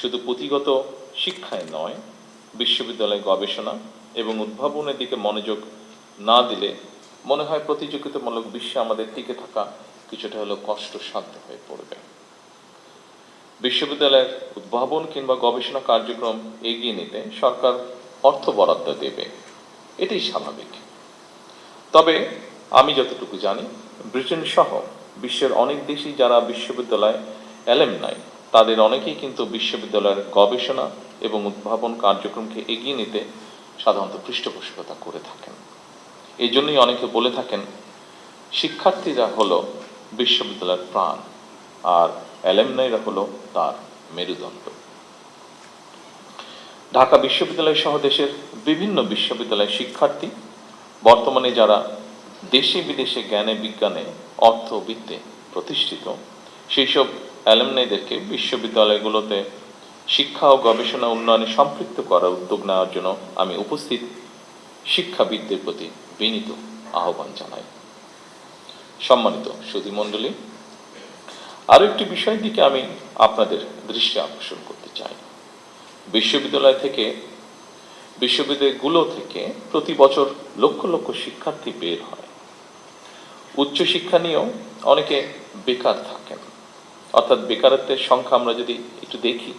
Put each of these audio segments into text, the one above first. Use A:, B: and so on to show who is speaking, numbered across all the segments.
A: শুধু পুঁথিগত শিক্ষায় নয়, বিশ্ববিদ্যালয় গবেষণা এবং উদ্ভাবনের দিকে মনোযোগ না দিলে মনে হয় প্রতিযোগিতামূলক বিশ্বে আমাদের টিকে থাকা কিছুটা হলেও কষ্টসাধ্য হয়ে পড়বে। বিশ্ববিদ্যালয়ের উদ্ভাবন কিংবা গবেষণা কার্যক্রম এগিয়ে নিতে সরকার অর্থ বরাদ্দ দেবে, এটাই স্বাভাবিক। তবে আমি যতটুকু জানি, ব্রিটেন সহ বিশ্বের অনেক দেশই যারা বিশ্ববিদ্যালয় অ্যালামনাই, তাদের অনেকেই কিন্তু বিশ্ববিদ্যালয়ের গবেষণা এবং উদ্ভাবন কার্যক্রমকে এগিয়ে নিতে সাধারণত পৃষ্ঠপোষকতা করে থাকেন। এই জন্যই অনেকে বলে থাকেন, শিক্ষার্থীরা হলো বিশ্ববিদ্যালয়ের প্রাণ, আর অ্যালামনাইরা হলো তার মেরুদণ্ড। ঢাকা বিশ্ববিদ্যালয় সহ দেশের বিভিন্ন বিশ্ববিদ্যালয়ের শিক্ষার্থী বর্তমানে যারা দেশে বিদেশে জ্ঞানে বিজ্ঞানে অর্থবিত্তে প্রতিষ্ঠিত, সেই সব অ্যালামনাইদেরকে বিশ্ববিদ্যালয়গুলোতে শিক্ষা ও গবেষণা উন্নয়নে সম্পৃক্ত করার উদ্যোগ নেওয়ার জন্য আমি উপস্থিত শিক্ষাবিদদের প্রতি বিনীত আহ্বান জানাই। সম্মানিত সুধীমণ্ডলী, আরো একটি বিষয়ের দিকে আমি আপনাদের দৃষ্টি আকর্ষণ করতে চাই। বিশ্ববিদ্যালয়গুলো থেকে প্রতি বছর লক্ষ লক্ষ শিক্ষার্থী বের হয়। উচ্চশিক্ষা নিয়েও অনেকে বেকার থাকেন, অর্থাৎ বেকারত্বের সংখ্যা আমরা যদি একটু দেখি,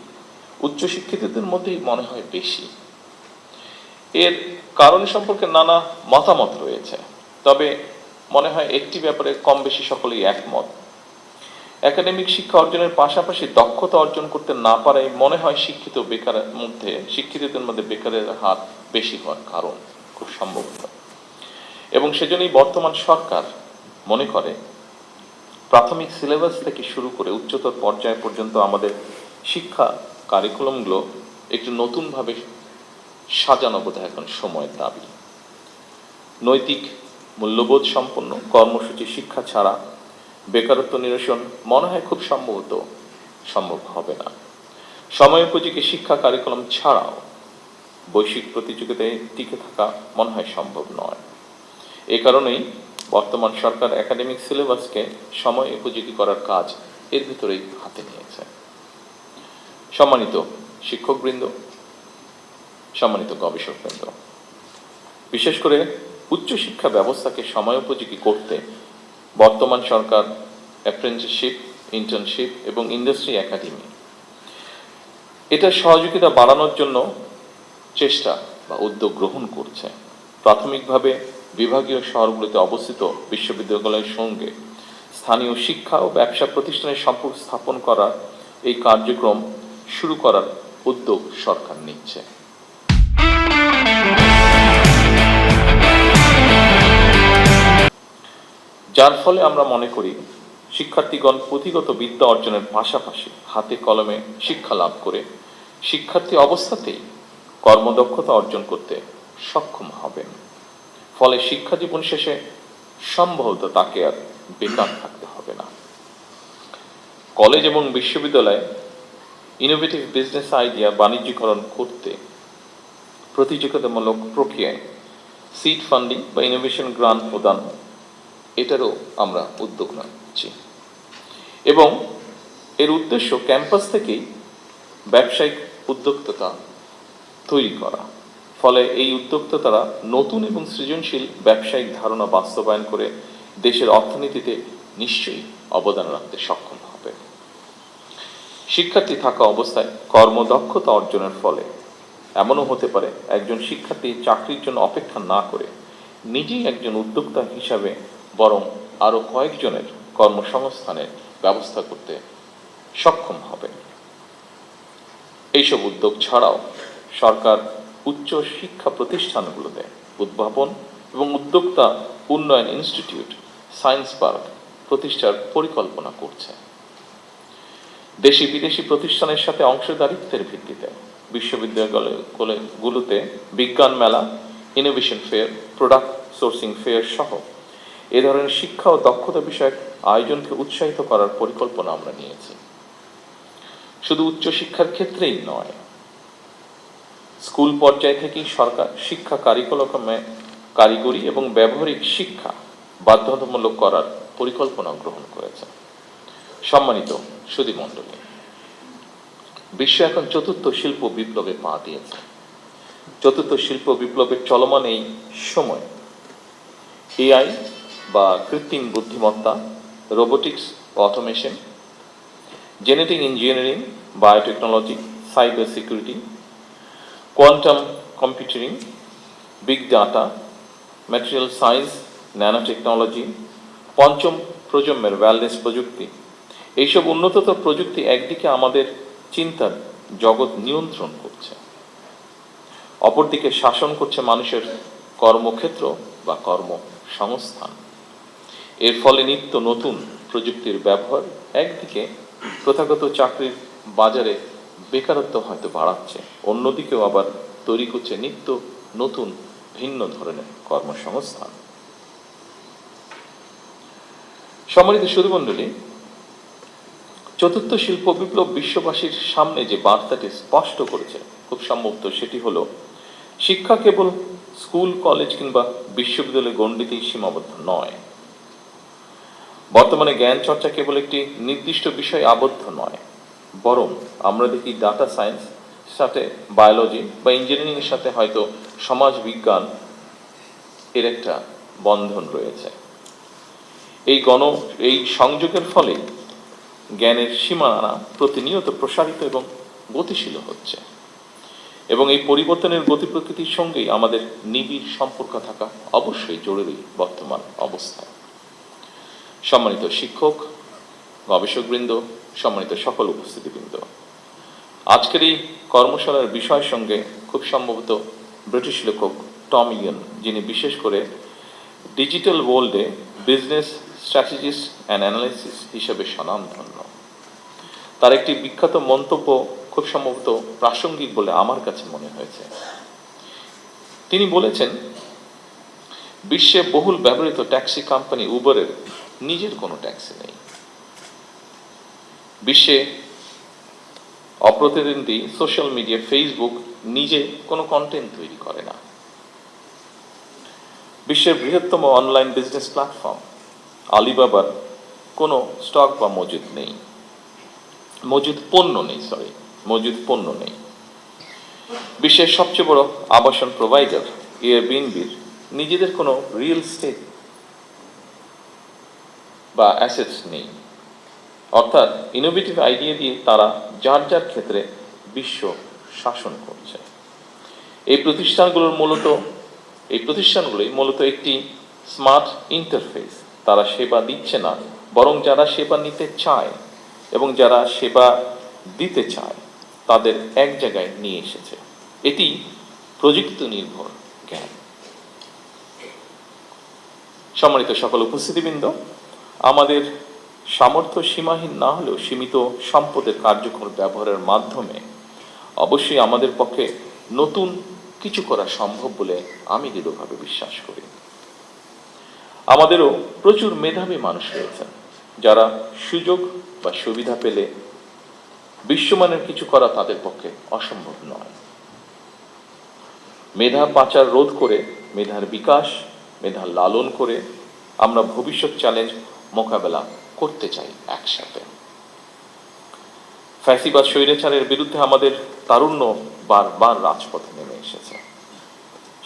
A: উচ্চশিক্ষিতদের মধ্যেই মনে হয় বেশি। এর কারণ সম্পর্কে নানা মতামত রয়েছে, তবে মনে হয় একটি ব্যাপারে কম বেশি সকলেই একমত। একাডেমিক শিক্ষা অর্জনের পাশাপাশি দক্ষতা অর্জন করতে না পারায় মনে হয় শিক্ষিতদের মধ্যে বেকারের হার বেশি হওয়ার কারণ খুব সম্ভবত। এবং সেজন্যই বর্তমান সরকার মনে করে প্রাথমিক সিলেবাস থেকে শুরু করে উচ্চতর পর্যায় পর্যন্ত আমাদের শিক্ষা কারিকুলামগুলো একটু নতুনভাবে সাজানো বোধহয় এখন সময়ের দাবি। নৈতিক মূল্যবোধ সম্পন্ন কর্মসূচি শিক্ষা ছাড়া বেকারত্ব নিরসন মনে হয় খুব সম্ভব হবে না। সময়োপযোগী শিক্ষা কারিকুলাম ছাড়াও বৈশ্বিক প্রতিযোগিতায় টিকে থাকা মনে হয় সম্ভব নয়। এ কারণেই বর্তমান সরকার একাডেমিক সিলেবাসকে সময় উপযোগী করার কাজ এর ভিতরেই হাতে নিয়েছে। সম্মানিত শিক্ষকবৃন্দ, সম্মানিত গবেষকবৃন্দ, বিশেষ করে উচ্চশিক্ষা ব্যবস্থাকে সময়োপযোগী করতে বর্তমান সরকার অ্যাপ্রেন্টিসশিপ, ইন্টার্নশিপ এবং ইন্ডাস্ট্রি একাডেমি এটার সহযোগিতা বাড়ানোর জন্য চেষ্টা বা উদ্যোগ গ্রহণ করছে। প্রাথমিকভাবে বিভাগীয় শহরগুলোতে অবস্থিত বিশ্ববিদ্যালয়ের সঙ্গে স্থানীয় শিক্ষা ও ব্যবসা প্রতিষ্ঠানের সম্পর্ক স্থাপন করার এই কার্যক্রম শুরু করার উদ্যোগ সরকার নিচ্ছে। যার ফলে আমরা মনে করি শিক্ষার্থীগণ পুঁথিগত বিদ্যা অর্জনের পাশাপাশি হাতে কলমে শিক্ষা লাভ করে শিক্ষার্থী অবস্থাতেই কর্মদক্ষতা অর্জন করতে সক্ষম হবেন। ফলে শিক্ষা জীবন শেষে সম্ভবত তাকে আর বেকার থাকতে হবে না। কলেজ এবং বিশ্ববিদ্যালয়ে ইনোভেটিভ বিজনেস আইডিয়া বাণিজ্যিকরণ করতে প্রতিযোগিতামূলক প্রক্রিয়ায় সিড ফান্ডিং বা ইনোভেশন গ্রান্ট প্রদান, এটারও আমরা উদ্যোগ নিচ্ছি এবং এর উদ্দেশ্য ক্যাম্পাস থেকেই ব্যবসায়িক উদ্যোক্তা তৈরি করা। ফলে এই উদ্যোক্তারা নতুন এবং সৃজনশীল ব্যবসায়িক ধারণা বাস্তবায়ন করে দেশের অর্থনীতিতে নিশ্চয়ই অবদান রাখতে সক্ষম হবে। শিক্ষার্থী থাকা অবস্থায় কর্মদক্ষতা অর্জনের ফলে এমনও হতে পারে একজন শিক্ষার্থী চাকরির জন্য অপেক্ষা না করে নিজেই একজন উদ্যোক্তা হিসাবে বরং আরো কয়েকজনের কর্মসংস্থানের ব্যবস্থা করতে সক্ষম হবে। এইসব উদ্যোগ ছাড়াও সরকার উচ্চ শিক্ষা প্রতিষ্ঠানগুলোতে উদ্ভাবন এবং উদ্যোক্তা উন্নয়ন ইনস্টিটিউট, সায়েন্স পার্ক প্রতিষ্ঠার পরিকল্পনা করছে। দেশি বিদেশি প্রতিষ্ঠানের সাথে অংশীদারিত্বের ভিত্তিতে বিশ্ববিদ্যালয়গুলোতে বিজ্ঞান মেলা, innovation fair, product sourcing fair সহ এ ধরনের শিক্ষা ও দক্ষতা বিষয়ক আয়োজনকে উৎসাহিত করার পরিকল্পনা আমরা নিয়েছি। শুধু উচ্চশিক্ষার ক্ষেত্রেই নয়, স্কুল পর্যায় থেকেই সরকার শিক্ষা কারিকুলামে কারিগরি এবং ব্যবহারিক শিক্ষা বাধ্যতামূলক করার পরিকল্পনা গ্রহণ করেছে। সম্মানিত সুধীমণ্ডলী, বিশ্ব এখন চতুর্থ শিল্প বিপ্লবে পা দিয়েছে। চতুর্থ শিল্প বিপ্লবের চলমান এই সময় এআই বা কৃত্রিম বুদ্ধিমত্তা, robotics, automation, genetic engineering, biotechnology, cyber security, quantum computing, big data, material science, nano technology, পঞ্চম প্রজন্মের ওয়্যারলেস প্রযুক্তি, এইসব উন্নততর প্রযুক্তি একদিকে আমাদের চিন্তার জগৎ নিয়ন্ত্রণ করছে, অপরদিকে শাসন করছে মানুষের কর্মক্ষেত্র বা কর্মসংস্থান। এর ফলে নিত্য নতুন প্রযুক্তির ব্যবহার একদিকে প্রথাগত চাকরির বাজারে বেকারত্ব হয়তো বাড়াচ্ছে, অন্যদিকেও আবার তৈরি করছে নিত্য নতুন ভিন্ন ধরনের কর্মসংস্থান। সম্মানিত সুধীমণ্ডলী, চতুর্থ শিল্প বিপ্লব বিশ্ববাসীর সামনে যে বার্তাটি স্পষ্ট করেছে, খুব সম্ভবত সেটি হলো, শিক্ষা কেবল স্কুল, কলেজ কিংবা বিশ্ববিদ্যালয়ে গণ্ডিতেই সীমাবদ্ধ নয়। বর্তমানে জ্ঞান চর্চা কেবল একটি নির্দিষ্ট বিষয়ে আবদ্ধ নয়, বরং আমরা দেখি ডাটা সায়েন্স সাথে বায়োলজি বা ইঞ্জিনিয়ারিং এর সাথে হয়তো সমাজ বিজ্ঞান এর একটা বন্ধন রয়েছে। এই সংযোগের ফলে জ্ঞানের সীমানা প্রতিনিয়ত প্রসারিত এবং গতিশীল হচ্ছে, এবং এই পরিবর্তনের গতি প্রকৃতির সঙ্গেই আমাদের নিবিড় সম্পর্ক থাকা অবশ্যই জরুরি বর্তমান অবস্থায়। সম্মানিত শিক্ষক, গবেষকবৃন্দ, সম্মানিত সকল উপস্থিতিবৃন্দ, আজকের এই কর্মশালার বিষয়ের সঙ্গে খুব সম্ভবত ব্রিটিশ লেখক টম ইয়ন, যিনি বিশেষ করে ডিজিটাল ওয়ার্ল্ডে বিজনেস স্ট্র্যাটেজিস্ট অ্যান্ড অ্যানালাইসিস হিসেবে স্বনামধন্য, তার একটি বিখ্যাত মন্তব্য খুব সম্ভবত প্রাসঙ্গিক বলে আমার কাছে মনে হয়েছে। তিনি বলেছেন, বিশ্বে বহুল ব্যবহৃত ট্যাক্সি কোম্পানি উবারের নিজের কোনো ট্যাক্সি নেই। বিশ্বে অপ্রতিদ্বন্দ্বী সোশ্যাল মিডিয়া ফেসবুক নিজে কোনো কন্টেন্ট তৈরি করে না। বিশ্বের বৃহত্তম অনলাইন বিজনেস প্ল্যাটফর্ম আলিবাবার কোনো স্টক বা মজুদ পণ্য নেই। বিশ্বের সবচেয়ে বড় আবাসন প্রোভাইডার এয়ারবিএনবির নিজেদের কোনো রিয়েল এস্টেট বা অ্যাসেটস নেই। অর্থাৎ ইনোভেটিভ আইডিয়া দিয়ে তারা যার যার ক্ষেত্রে বিশ্ব শাসন করছে। এই প্রতিষ্ঠানগুলোই মূলত একটি স্মার্ট ইন্টারফেস। তারা সেবা দিচ্ছে না, বরং যারা সেবা নিতে চায় এবং যারা সেবা দিতে চায় তাদের এক জায়গায় নিয়ে এসেছে। এটি প্রযুক্তি নির্ভর জ্ঞান। সম্মানিত সকল উপস্থিতিবৃন্দ, আমাদের সামর্থ্য সীমাহীন না হলেও সীমিত সম্পদের কার্যকর ব্যবহারের মাধ্যমে অবশ্যই আমাদের পক্ষে নতুন কিছু করা সম্ভব বলে আমি দৃঢ়ভাবে বিশ্বাস করি। আমাদেরও প্রচুর মেধাবী মানুষ রয়েছেন যারা সুযোগ বা সুবিধা পেলে বিশ্বমানের কিছু করা তাদের পক্ষে অসম্ভব নয়। মেধা পাচার রোধ করে, মেধার বিকাশ, মেধা লালন করে আমরা ভবিষ্যৎ চ্যালেঞ্জ মোকাবেলা করতে চাই একসাথে। ফ্যাসিবাদ স্বৈরাচারের বিরুদ্ধে আমাদের তারুণ্য বারবার রাজপথে নেমে এসেছে।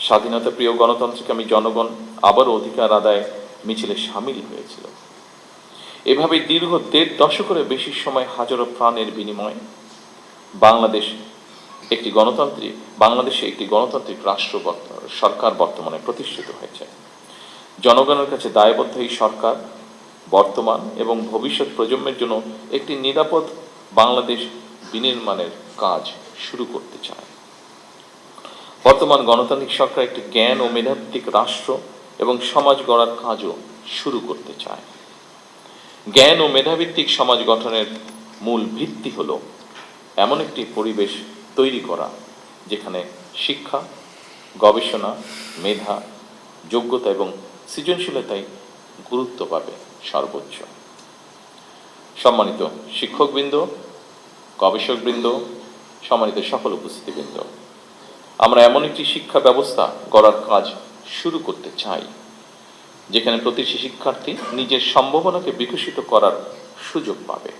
A: স্বাধীনতা প্রিয় গণতন্ত্রকামী জনগণ আবারও অধিকার আদায় মিছিলে সামিল হয়েছিল। এভাবে দীর্ঘ ১.৫ দশকের বেশি সময় হাজারো প্রাণের বিনিময়ে বাংলাদেশে একটি গণতান্ত্রিক সরকার বর্তমানে প্রতিষ্ঠিত হয়েছে। জনগণের কাছে দায়বদ্ধ এই সরকার বর্তমান এবং ভবিষ্যৎ প্রজন্মের জন্য একটি নিরাপদ বাংলাদেশ বিনির্মাণের কাজ শুরু করতে চায়। বর্তমান গণতান্ত্রিক সরকার একটি জ্ঞান ও মেধাভিত্তিক রাষ্ট্র এবং সমাজ গড়ার কাজও শুরু করতে চায়। জ্ঞান ও মেধাভিত্তিক সমাজ গঠনের মূল ভিত্তি হল এমন একটি পরিবেশ তৈরি করা যেখানে শিক্ষা, গবেষণা, মেধা, যোগ্যতা এবং সৃজনশীলতায় গুরুত্ব পাবে সর্বোচ্চ। সম্মানিত শিক্ষকবৃন্দ, গবেষকবৃন্দ, সম্মানিত সকল উপস্থিতিবৃন্দ, আমরা এমন একটি শিক্ষা ব্যবস্থা গড়ার কাজ শুরু করতে চাই যেখানে প্রতিটি শিক্ষার্থী নিজের সম্ভাবনাকে বিকশিত করার সুযোগ পাবে।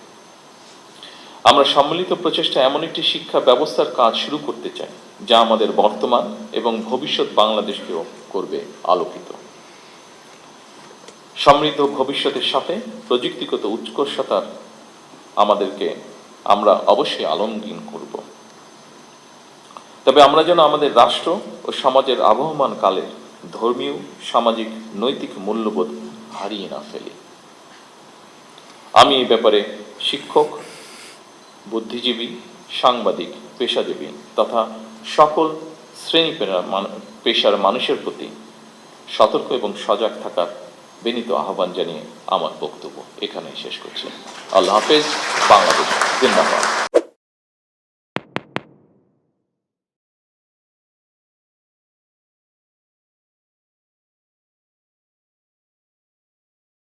A: আমরা সম্মিলিত প্রচেষ্টা এমন একটি শিক্ষা ব্যবস্থার কাজ শুরু করতে চাই যা আমাদের বর্তমান এবং ভবিষ্যৎ বাংলাদেশকেও করবে আলোকিত। সমৃদ্ধ ভবিষ্যতের সাথে প্রযুক্তিগত উৎকর্ষতার আমরা অবশ্যই আলমগীন করব। তবে আমরা যেন আমাদের রাষ্ট্র ও সমাজের আবহমান কালের ধর্মীয়, সামাজিক, নৈতিক মূল্যবোধ হারিয়ে না ফেলি। আমি এই ব্যাপারে শিক্ষক, বুদ্ধিজীবী, সাংবাদিক, পেশাজীবী তথা সকল শ্রেণী পেশার মানুষের প্রতি সতর্ক এবং সজাগ থাকার বিনীত আহ্বান জানিয়ে আমার বক্তব্য এখানেই শেষ করছি। আল্লাহ হাফেজ। বাংলাদেশ জিন্দাবাদ।